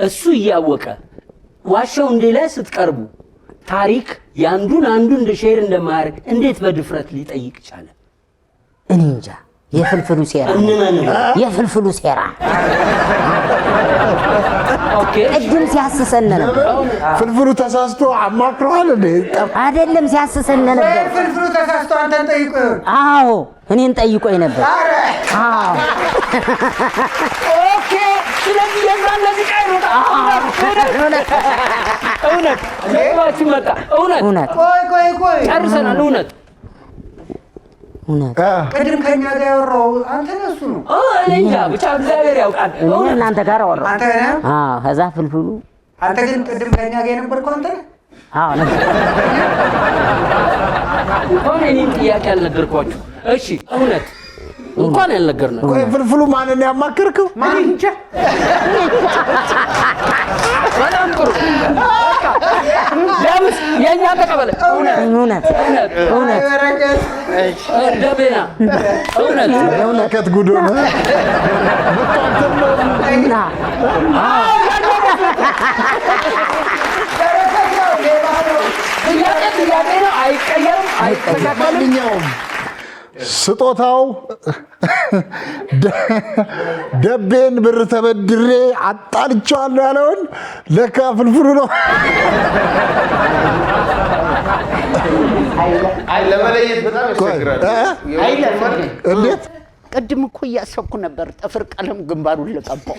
እሱ እያወቀ ዋሻው እንዲህ ላይ ስትቀርቡ ታሪክ ያንዱን አንዱ እንደ ሼር እንደማያደርግ እንዴት በድፍረት ሊጠይቅ ቻለ? እኔ እንጃ። የፍልፍሉ ሴራ ኦኬ ቅድም ሲያስሰነ ነበር። ፍልፍሉ ተሳስቶ አማክሯል እንዴ? አይደለም ሲያስሰነ ነበር። ፍልፍሉ ተሳስቶ አንተን ጠይቆ ይሆን? አዎ እኔን ጠይቆኝ ነበር። አዎ ኦኬ ስለዚህ የዛን ለዚህ እውነት ለባችሁ መጣ። እውነት ቆይ ጨርሰናል። እውነት ቅድም ከኛ ጋር ያወራው አንተ ነህ እሱ ነው? እኔ እንጃ ብቻ እግዚአብሔር ያውቃል። እናንተ ጋር አወራሁ። አንተ ነህ? አዎ ከዛ ፍልፍሉ አንተ ግን ቅድም ከኛ ጋር የነበርከው አንተ ነህ? አዎ ነበር። እንኳን እኔን ጥያቄ አልነገርኳችሁ። እሺ እውነት እንኳን ያልነገርነው ቆይ ፍልፍሉ ማንን ያማከርከው? ማን እንጃ። በጣም ጥሩ ዳምስ የኛ ተቀበለ። እውነት ደቤና እውነት ጉድ ሆነ። ጥያቄ ነው። አይቀየርም፣ አይስተካከልም። ስጦታው ደቤን ብር ተበድሬ አጣልቻለሁ ያለውን ለካ ፍልፍሉ ነው። ለመለየት በጣም ያስቸግራል። እንዴት ቅድም እኮ እያሰብኩ ነበር ጥፍር ቀለም ግንባሩን ልቀባው።